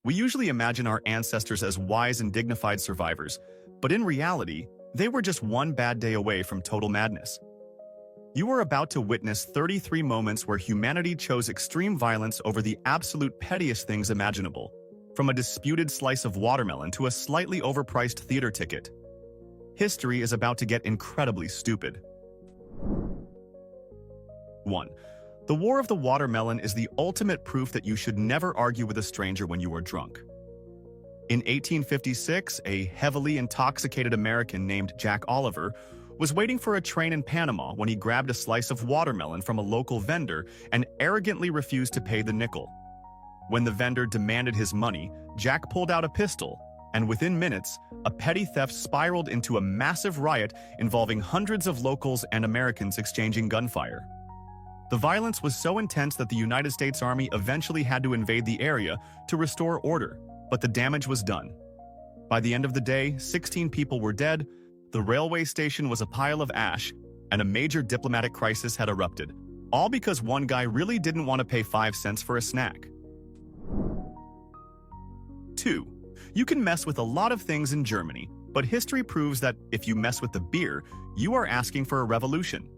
We usually imagine our ancestors as wise and dignified survivors, but in reality, they were just one bad day away from total madness. You are about to witness 33 moments where humanity chose extreme violence over the absolute pettiest things imaginable, from a disputed slice of watermelon to a slightly overpriced theater ticket. History is about to get incredibly stupid. 1. The War of the Watermelon is the ultimate proof that you should never argue with a stranger when you are drunk. In 1856, a heavily intoxicated American named Jack Oliver was waiting for a train in Panama when he grabbed a slice of watermelon from a local vendor and arrogantly refused to pay the nickel. When the vendor demanded his money, Jack pulled out a pistol, and within minutes, a petty theft spiraled into a massive riot involving hundreds of locals and Americans exchanging gunfire. The violence was so intense that the United States Army eventually had to invade the area to restore order, but the damage was done. By the end of the day, 16 people were dead, the railway station was a pile of ash, and a major diplomatic crisis had erupted, all because one guy really didn't want to pay 5 cents for a snack. 2. You can mess with a lot of things in Germany, but history proves that if you mess with the beer, you are asking for a revolution.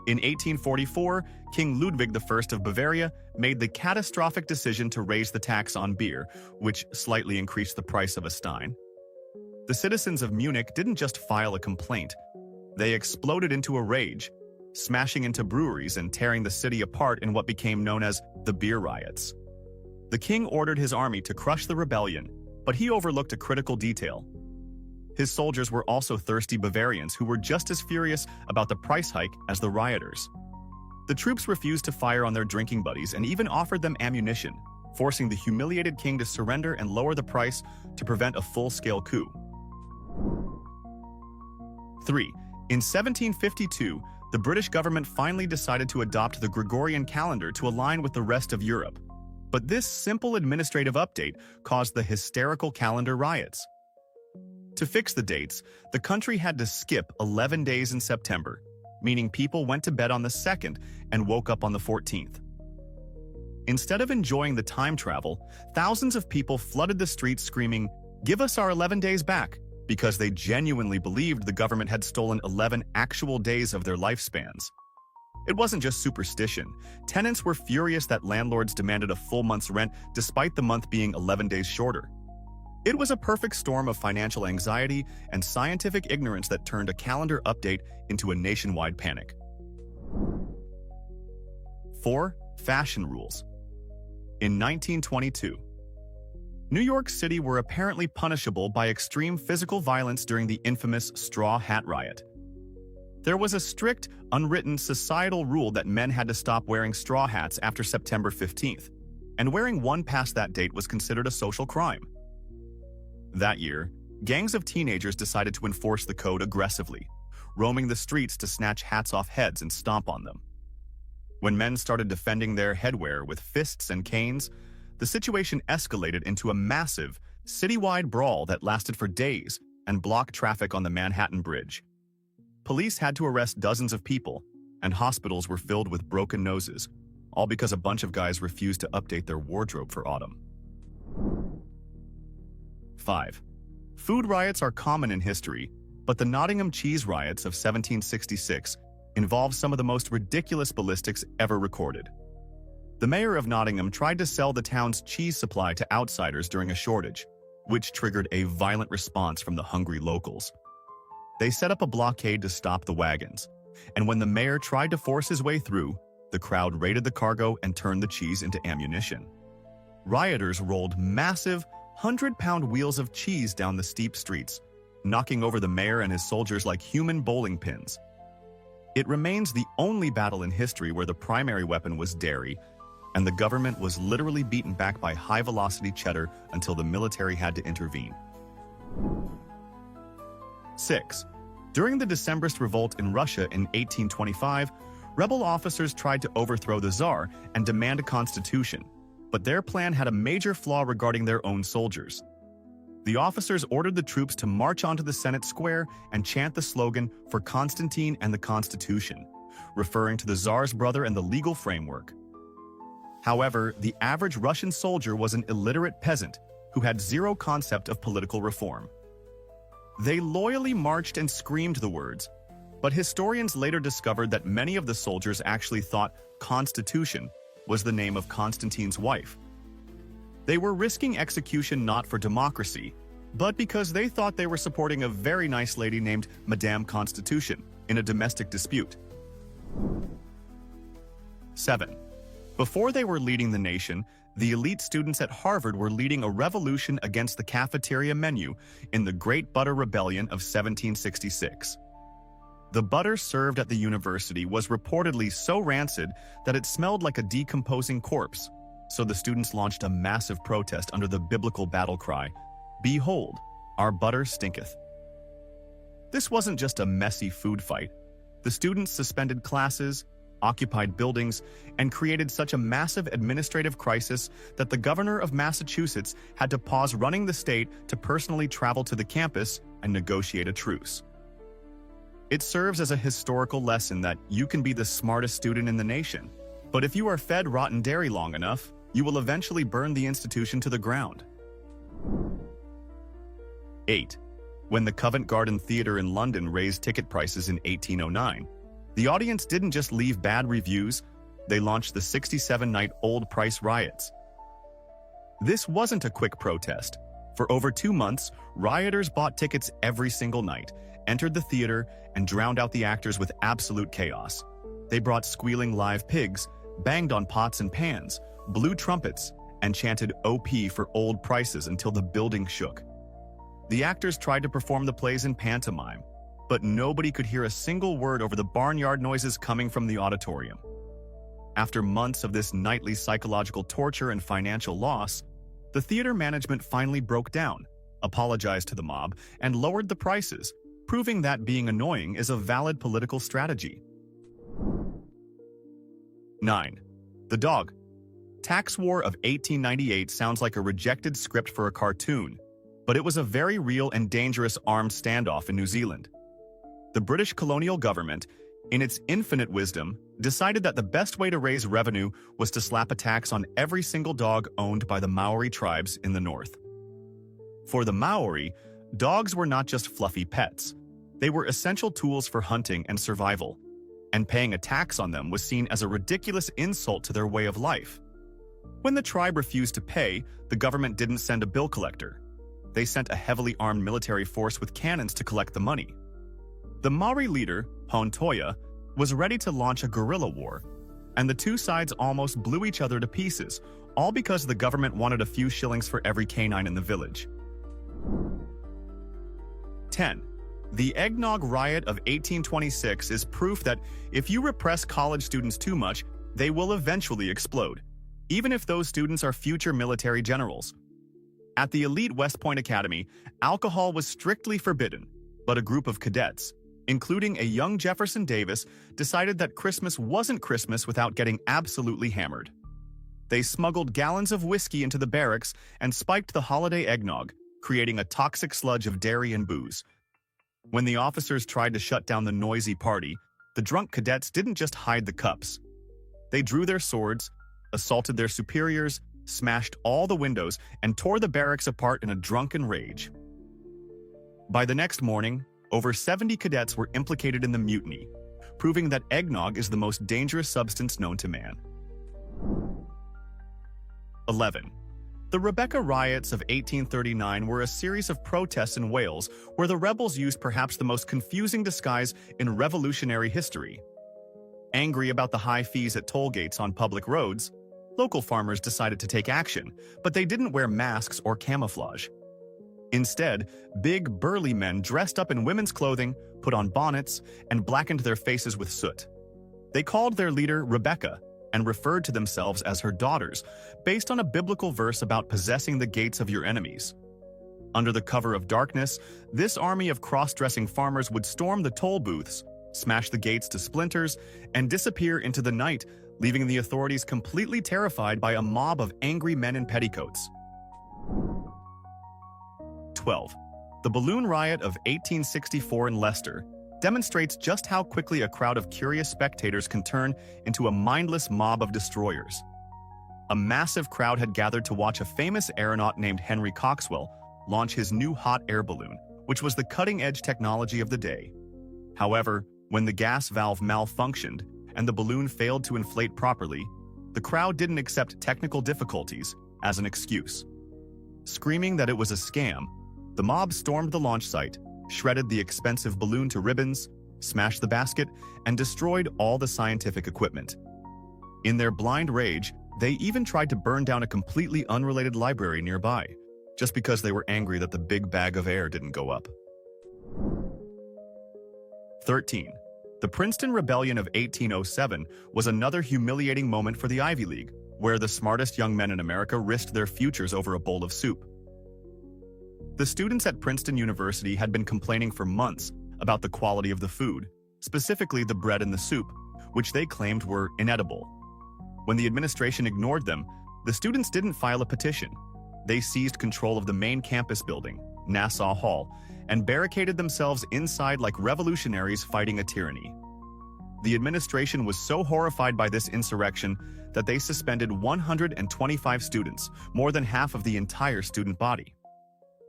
In 1844, King Ludwig I of Bavaria made the catastrophic decision to raise the tax on beer, which slightly increased the price of a stein. The citizens of Munich didn't just file a complaint. They exploded into a rage, smashing into breweries and tearing the city apart in what became known as the beer riots. The king ordered his army to crush the rebellion, but he overlooked a critical detail. His soldiers were also thirsty Bavarians who were just as furious about the price hike as the rioters. The troops refused to fire on their drinking buddies and even offered them ammunition, forcing the humiliated king to surrender and lower the price to prevent a full-scale coup. 3. In 1752, the British government finally decided to adopt the Gregorian calendar to align with the rest of Europe. But this simple administrative update caused the hysterical calendar riots. To fix the dates, the country had to skip 11 days in September, meaning people went to bed on the 2nd and woke up on the 14th. Instead of enjoying the time travel, thousands of people flooded the streets screaming, "Give us our 11 days back," because they genuinely believed the government had stolen 11 actual days of their lifespans. It wasn't just superstition. Tenants were furious that landlords demanded a full month's rent despite the month being 11 days shorter. It was a perfect storm of financial anxiety and scientific ignorance that turned a calendar update into a nationwide panic. 4. Fashion rules. In 1922, New York City were apparently punishable by extreme physical violence during the infamous Straw Hat Riot. There was a strict, unwritten societal rule that men had to stop wearing straw hats after September 15th, and wearing one past that date was considered a social crime. That year, gangs of teenagers decided to enforce the code aggressively, roaming the streets to snatch hats off heads and stomp on them. When men started defending their headwear with fists and canes, the situation escalated into a massive, citywide brawl that lasted for days and blocked traffic on the Manhattan Bridge. Police had to arrest dozens of people, and hospitals were filled with broken noses, all because a bunch of guys refused to update their wardrobe for autumn. 5. Food riots are common in history, but the Nottingham cheese riots of 1766 involved some of the most ridiculous ballistics ever recorded. The mayor of Nottingham tried to sell the town's cheese supply to outsiders during a shortage, which triggered a violent response from the hungry locals. They set up a blockade to stop the wagons, and when the mayor tried to force his way through, the crowd raided the cargo and turned the cheese into ammunition. Rioters rolled massive, 100-pound wheels of cheese down the steep streets, knocking over the mayor and his soldiers like human bowling pins. It remains the only battle in history where the primary weapon was dairy, and the government was literally beaten back by high-velocity cheddar until the military had to intervene. 6. During the Decembrist revolt in Russia in 1825, rebel officers tried to overthrow the Tsar and demand a constitution, but their plan had a major flaw regarding their own soldiers. The officers ordered the troops to march onto the Senate Square and chant the slogan "For Constantine and the Constitution," referring to the Tsar's brother and the legal framework. However, the average Russian soldier was an illiterate peasant who had zero concept of political reform. They loyally marched and screamed the words, but historians later discovered that many of the soldiers actually thought Constitution was the name of Constantine's wife. They were risking execution not for democracy, but because they thought they were supporting a very nice lady named Madame Constitution in a domestic dispute. 7. Before they were leading the nation, the elite students at Harvard were leading a revolution against the cafeteria menu in the Great Butter Rebellion of 1766. The butter served at the university was reportedly so rancid that it smelled like a decomposing corpse, so the students launched a massive protest under the biblical battle cry, "Behold, our butter stinketh." This wasn't just a messy food fight. The students suspended classes, occupied buildings, and created such a massive administrative crisis that the governor of Massachusetts had to pause running the state to personally travel to the campus and negotiate a truce. It serves as a historical lesson that you can be the smartest student in the nation, but if you are fed rotten dairy long enough, you will eventually burn the institution to the ground. 8. When the Covent Garden Theatre in London raised ticket prices in 1809, the audience didn't just leave bad reviews, they launched the 67-night Old Price riots. This wasn't a quick protest. For over 2 months, rioters bought tickets every single night, entered the theater, and drowned out the actors with absolute chaos. They brought squealing live pigs, banged on pots and pans, blew trumpets, and chanted OP for old prices until the building shook. The actors tried to perform the plays in pantomime, but nobody could hear a single word over the barnyard noises coming from the auditorium. After months of this nightly psychological torture and financial loss, the theater management finally broke down, apologized to the mob, and lowered the prices, proving that being annoying is a valid political strategy. 9. The Dog. Tax War of 1898 sounds like a rejected script for a cartoon, but it was a very real and dangerous armed standoff in New Zealand. The British colonial government, in its infinite wisdom, decided that the best way to raise revenue was to slap a tax on every single dog owned by the Maori tribes in the north. For the Maori, dogs were not just fluffy pets. They were essential tools for hunting and survival, and paying a tax on them was seen as a ridiculous insult to their way of life. When the tribe refused to pay, the government didn't send a bill collector. They sent a heavily armed military force with cannons to collect the money. The Maori leader, Hontoia, was ready to launch a guerrilla war, and the two sides almost blew each other to pieces, all because the government wanted a few shillings for every canine in the village. 10. The Eggnog Riot of 1826 is proof that if you repress college students too much, they will eventually explode, even if those students are future military generals. At the elite West Point Academy, alcohol was strictly forbidden, but a group of cadets, including a young Jefferson Davis, decided that Christmas wasn't Christmas without getting absolutely hammered. They smuggled gallons of whiskey into the barracks and spiked the holiday eggnog, creating a toxic sludge of dairy and booze. When the officers tried to shut down the noisy party, the drunk cadets didn't just hide the cups. They drew their swords, assaulted their superiors, smashed all the windows, and tore the barracks apart in a drunken rage. By the next morning, over 70 cadets were implicated in the mutiny, proving that eggnog is the most dangerous substance known to man. 11. The Rebecca riots of 1839 were a series of protests in Wales where the rebels used perhaps the most confusing disguise in revolutionary history. Angry about the high fees at toll gates on public roads, local farmers decided to take action, but they didn't wear masks or camouflage. Instead, big, burly men dressed up in women's clothing, put on bonnets, and blackened their faces with soot. They called their leader Rebecca and referred to themselves as her daughters, based on a biblical verse about possessing the gates of your enemies. Under the cover of darkness, this army of cross-dressing farmers would storm the toll booths, smash the gates to splinters, and disappear into the night, leaving the authorities completely terrified by a mob of angry men in petticoats. 12. The Balloon Riot of 1864 in Leicester demonstrates just how quickly a crowd of curious spectators can turn into a mindless mob of destroyers. A massive crowd had gathered to watch a famous aeronaut named Henry Coxwell launch his new hot air balloon, which was the cutting-edge technology of the day. However, when the gas valve malfunctioned and the balloon failed to inflate properly, the crowd didn't accept technical difficulties as an excuse. Screaming that it was a scam, the mob stormed the launch site, shredded the expensive balloon to ribbons, smashed the basket, and destroyed all the scientific equipment. In their blind rage, they even tried to burn down a completely unrelated library nearby, just because they were angry that the big bag of air didn't go up. 13. The Princeton Rebellion of 1807 was another humiliating moment for the Ivy League, where the smartest young men in America risked their futures over a bowl of soup. The students at Princeton University had been complaining for months about the quality of the food, specifically the bread and the soup, which they claimed were inedible. When the administration ignored them, the students didn't file a petition. They seized control of the main campus building, Nassau Hall, and barricaded themselves inside like revolutionaries fighting a tyranny. The administration was so horrified by this insurrection that they suspended 125 students, more than half of the entire student body.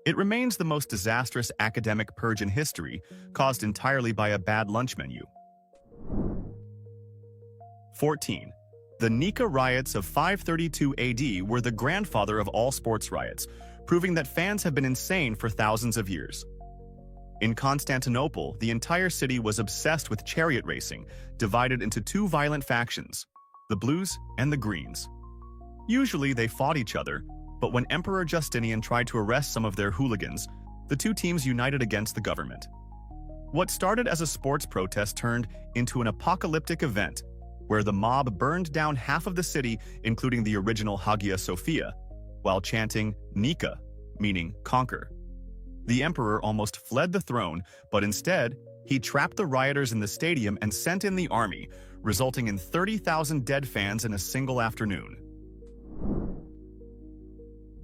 It remains the most disastrous academic purge in history, caused entirely by a bad lunch menu. 14. The Nika riots of 532 AD were the grandfather of all sports riots, proving that fans have been insane for thousands of years. In Constantinople, the entire city was obsessed with chariot racing, divided into two violent factions, the Blues and the Greens. Usually they fought each other, but when Emperor Justinian tried to arrest some of their hooligans, the two teams united against the government. What started as a sports protest turned into an apocalyptic event, where the mob burned down half of the city, including the original Hagia Sophia, while chanting Nika, meaning conquer. The emperor almost fled the throne, but instead, he trapped the rioters in the stadium and sent in the army, resulting in 30,000 dead fans in a single afternoon.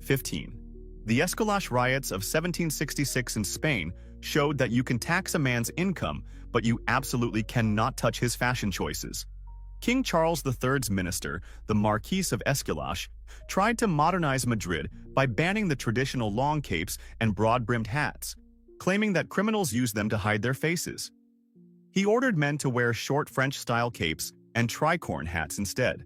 15. The Escalache riots of 1766 in Spain showed that you can tax a man's income, but you absolutely cannot touch his fashion choices. King Charles III's minister, the Marquis of Escalache, tried to modernize Madrid by banning the traditional long capes and broad-brimmed hats, claiming that criminals use them to hide their faces. He ordered men to wear short French-style capes and tricorn hats instead.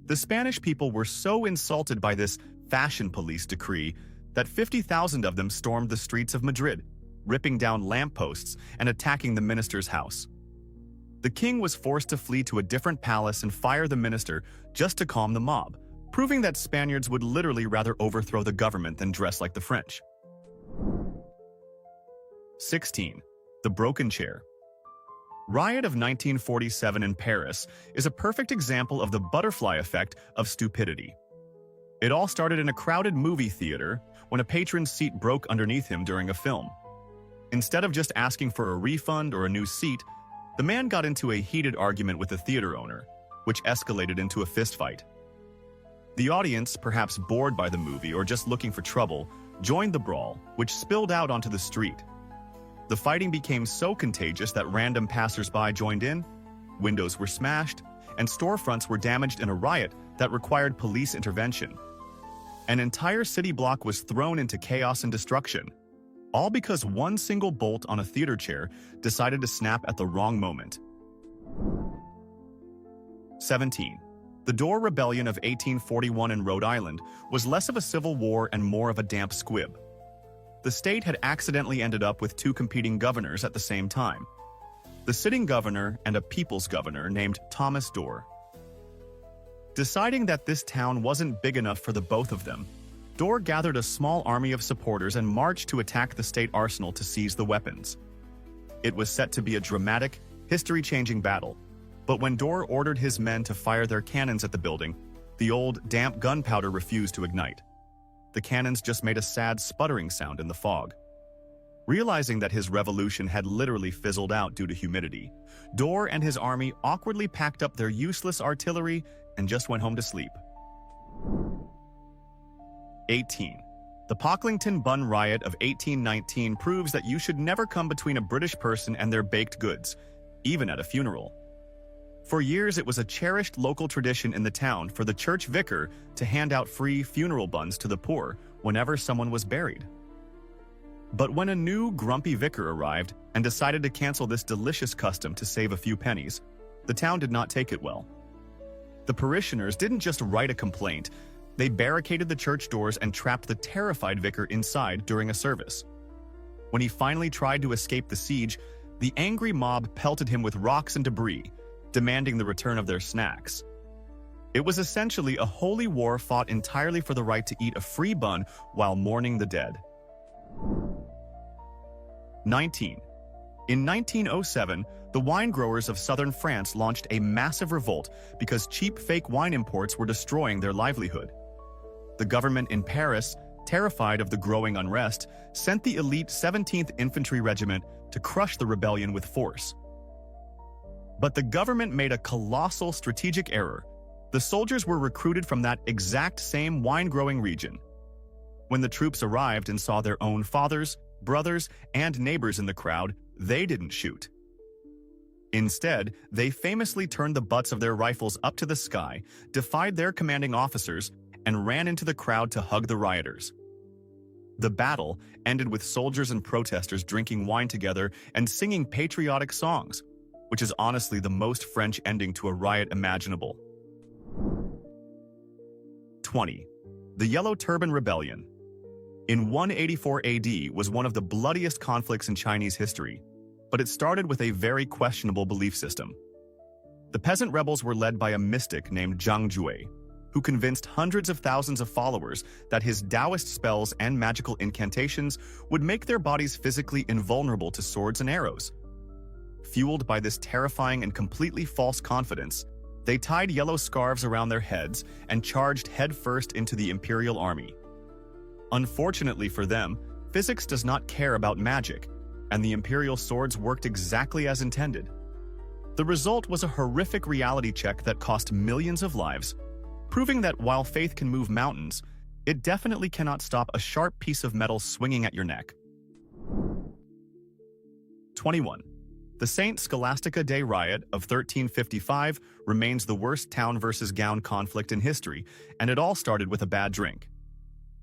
The Spanish people were so insulted by this fashion police decree that 50,000 of them stormed the streets of Madrid, ripping down lampposts and attacking the minister's house. The king was forced to flee to a different palace and fire the minister just to calm the mob, proving that Spaniards would literally rather overthrow the government than dress like the French. 16. The broken chair. Riot of 1947 in Paris is a perfect example of the butterfly effect of stupidity. It all started in a crowded movie theater when a patron's seat broke underneath him during a film. Instead of just asking for a refund or a new seat, the man got into a heated argument with the theater owner, which escalated into a fistfight. The audience, perhaps bored by the movie or just looking for trouble, joined the brawl, which spilled out onto the street. The fighting became so contagious that random passers-by joined in, windows were smashed, and storefronts were damaged in a riot that required police intervention. An entire city block was thrown into chaos and destruction, all because one single bolt on a theater chair decided to snap at the wrong moment. 17. The Dorr Rebellion of 1841 in Rhode Island was less of a civil war and more of a damp squib. The state had accidentally ended up with two competing governors at the same time, the sitting governor and a people's governor named Thomas Dorr. Deciding that this town wasn't big enough for the both of them, Dorr gathered a small army of supporters and marched to attack the state arsenal to seize the weapons. It was set to be a dramatic, history-changing battle, but when Dorr ordered his men to fire their cannons at the building, the old, damp gunpowder refused to ignite. The cannons just made a sad sputtering sound in the fog. Realizing that his revolution had literally fizzled out due to humidity, Dorr and his army awkwardly packed up their useless artillery and just went home to sleep. 18. The Pocklington Bun Riot of 1819 proves that you should never come between a British person and their baked goods, even at a funeral. For years, it was a cherished local tradition in the town for the church vicar to hand out free funeral buns to the poor whenever someone was buried. But when a new, grumpy vicar arrived and decided to cancel this delicious custom to save a few pennies, the town did not take it well. The parishioners didn't just write a complaint, they barricaded the church doors and trapped the terrified vicar inside during a service. When he finally tried to escape the siege, the angry mob pelted him with rocks and debris, demanding the return of their snacks. It was essentially a holy war fought entirely for the right to eat a free bun while mourning the dead. 19. In 1907, the wine growers of southern France launched a massive revolt because cheap fake wine imports were destroying their livelihood. The government in Paris, terrified of the growing unrest, sent the elite 17th Infantry Regiment to crush the rebellion with force. But the government made a colossal strategic error. The soldiers were recruited from that exact same wine-growing region. When the troops arrived and saw their own fathers, brothers, and neighbors in the crowd, they didn't shoot. Instead, they famously turned the butts of their rifles up to the sky, defied their commanding officers, and ran into the crowd to hug the rioters. The battle ended with soldiers and protesters drinking wine together and singing patriotic songs, which is honestly the most French ending to a riot imaginable. 20. The Yellow Turban Rebellion. In 184 AD was one of the bloodiest conflicts in Chinese history, but it started with a very questionable belief system. The peasant rebels were led by a mystic named Zhang Jue, who convinced hundreds of thousands of followers that his Taoist spells and magical incantations would make their bodies physically invulnerable to swords and arrows. Fueled by this terrifying and completely false confidence, they tied yellow scarves around their heads and charged headfirst into the imperial army. Unfortunately for them, physics does not care about magic, and the imperial swords worked exactly as intended. The result was a horrific reality check that cost millions of lives, proving that while faith can move mountains, it definitely cannot stop a sharp piece of metal swinging at your neck. 21. The St. Scholastica Day riot of 1355 remains the worst town versus gown conflict in history, and it all started with a bad drink.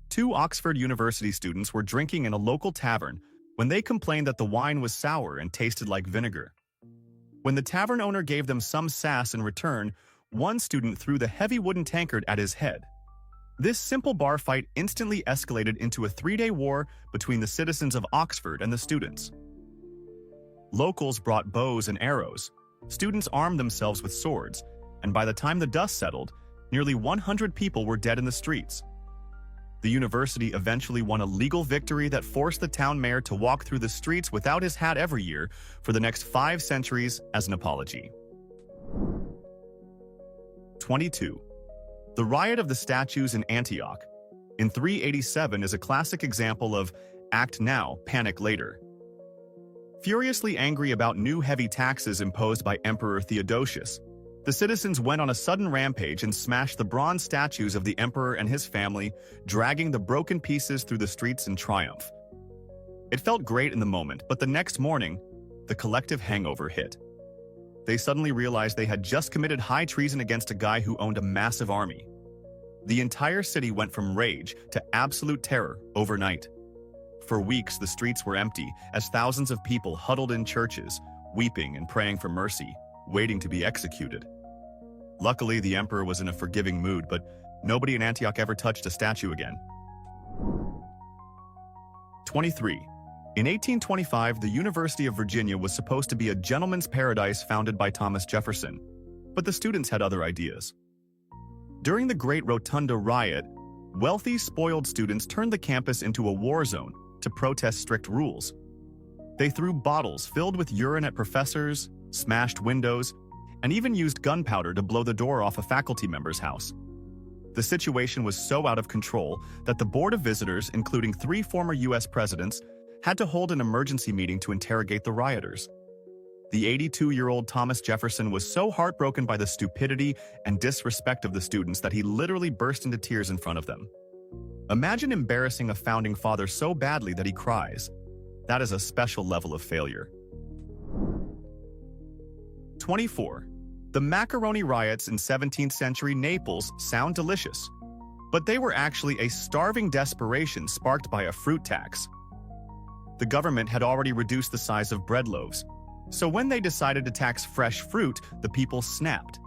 Two Oxford University students were drinking in a local tavern when they complained that the wine was sour and tasted like vinegar. When the tavern owner gave them some sass in return, one student threw the heavy wooden tankard at his head. This simple bar fight instantly escalated into a 3-day war between the citizens of Oxford and the students. Locals brought bows and arrows, students armed themselves with swords, and by the time the dust settled, nearly 100 people were dead in the streets. The university eventually won a legal victory that forced the town mayor to walk through the streets without his hat every year for the next 5 centuries as an apology. 22. The Riot of the Statues in Antioch in 387 is a classic example of act now, panic later. Furiously angry about new heavy taxes imposed by Emperor Theodosius, the citizens went on a sudden rampage and smashed the bronze statues of the emperor and his family, dragging the broken pieces through the streets in triumph. It felt great in the moment, but the next morning, the collective hangover hit. They suddenly realized they had just committed high treason against a guy who owned a massive army. The entire city went from rage to absolute terror overnight. For weeks, the streets were empty as thousands of people huddled in churches, weeping and praying for mercy, waiting to be executed. Luckily, the emperor was in a forgiving mood, but nobody in Antioch ever touched a statue again. 23. In 1825, the University of Virginia was supposed to be a gentleman's paradise founded by Thomas Jefferson, but the students had other ideas. During the Great Rotunda Riot, wealthy, spoiled students turned the campus into a war zone to protest strict rules. They threw bottles filled with urine at professors, smashed windows, and even used gunpowder to blow the door off a faculty member's house. The situation was so out of control that the Board of Visitors, including 3 former U.S. presidents, had to hold an emergency meeting to interrogate the rioters. The 82-year-old Thomas Jefferson was so heartbroken by the stupidity and disrespect of the students that he literally burst into tears in front of them. Imagine embarrassing a founding father so badly that he cries. That is a special level of failure. 24. The macaroni riots in 17th century Naples sound delicious, but they were actually a starving desperation sparked by a fruit tax. The government had already reduced the size of bread loaves, so when they decided to tax fresh fruit, the people snapped.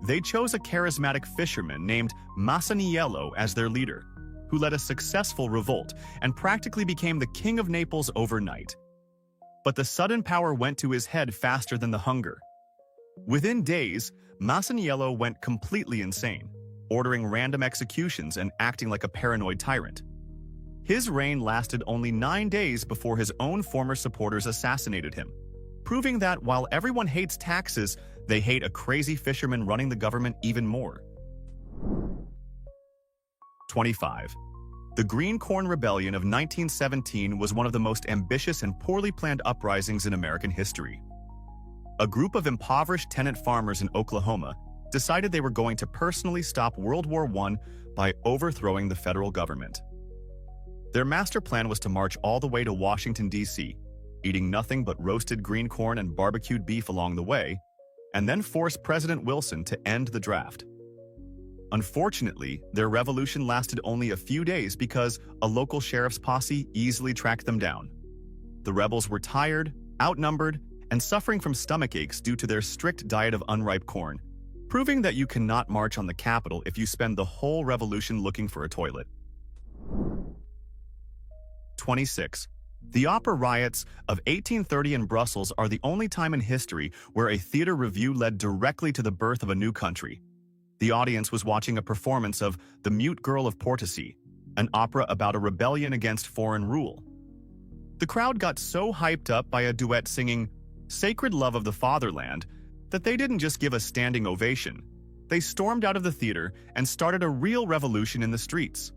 They chose a charismatic fisherman named Masaniello as their leader, who led a successful revolt and practically became the king of Naples overnight. But the sudden power went to his head faster than the hunger. Within days, Masaniello went completely insane, ordering random executions and acting like a paranoid tyrant. His reign lasted only 9 days before his own former supporters assassinated him, proving that while everyone hates taxes, they hate a crazy fisherman running the government even more. 25. The Green Corn Rebellion of 1917 was one of the most ambitious and poorly planned uprisings in American history. A group of impoverished tenant farmers in Oklahoma decided they were going to personally stop World War I by overthrowing the federal government. Their master plan was to march all the way to Washington, D.C., eating nothing but roasted green corn and barbecued beef along the way, and then force President Wilson to end the draft. Unfortunately, their revolution lasted only a few days because a local sheriff's posse easily tracked them down. The rebels were tired, outnumbered, and suffering from stomach aches due to their strict diet of unripe corn, proving that you cannot march on the Capitol if you spend the whole revolution looking for a toilet. 26. The opera riots of 1830 in Brussels are the only time in history where a theater review led directly to the birth of a new country. The audience was watching a performance of The Mute Girl of Portici, an opera about a rebellion against foreign rule. The crowd got so hyped up by a duet singing Sacred Love of the Fatherland that they didn't just give a standing ovation. They stormed out of the theater and started a real revolution in the streets.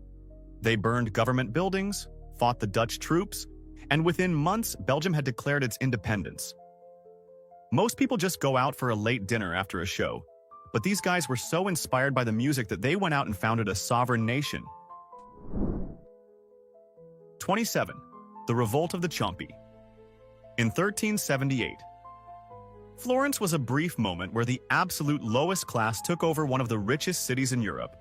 They burned government buildings, fought the Dutch troops, and within months, Belgium had declared its independence. Most people just go out for a late dinner after a show, but these guys were so inspired by the music that they went out and founded a sovereign nation. 27. The Revolt of the Ciompi. In 1378, Florence was a brief moment where the absolute lowest class took over one of the richest cities in Europe.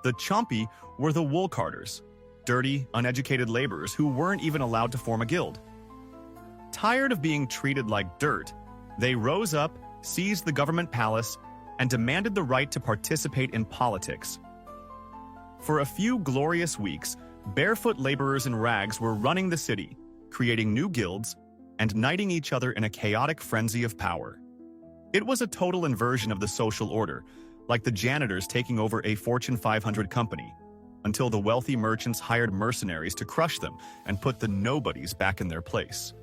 The Ciompi were the wool carders, dirty, uneducated laborers who weren't even allowed to form a guild. Tired of being treated like dirt, they rose up, seized the government palace, and demanded the right to participate in politics. For a few glorious weeks, barefoot laborers in rags were running the city, creating new guilds, and knighting each other in a chaotic frenzy of power. It was a total inversion of the social order, like the janitors taking over a Fortune 500 company, until the wealthy merchants hired mercenaries to crush them and put the nobodies back in their place.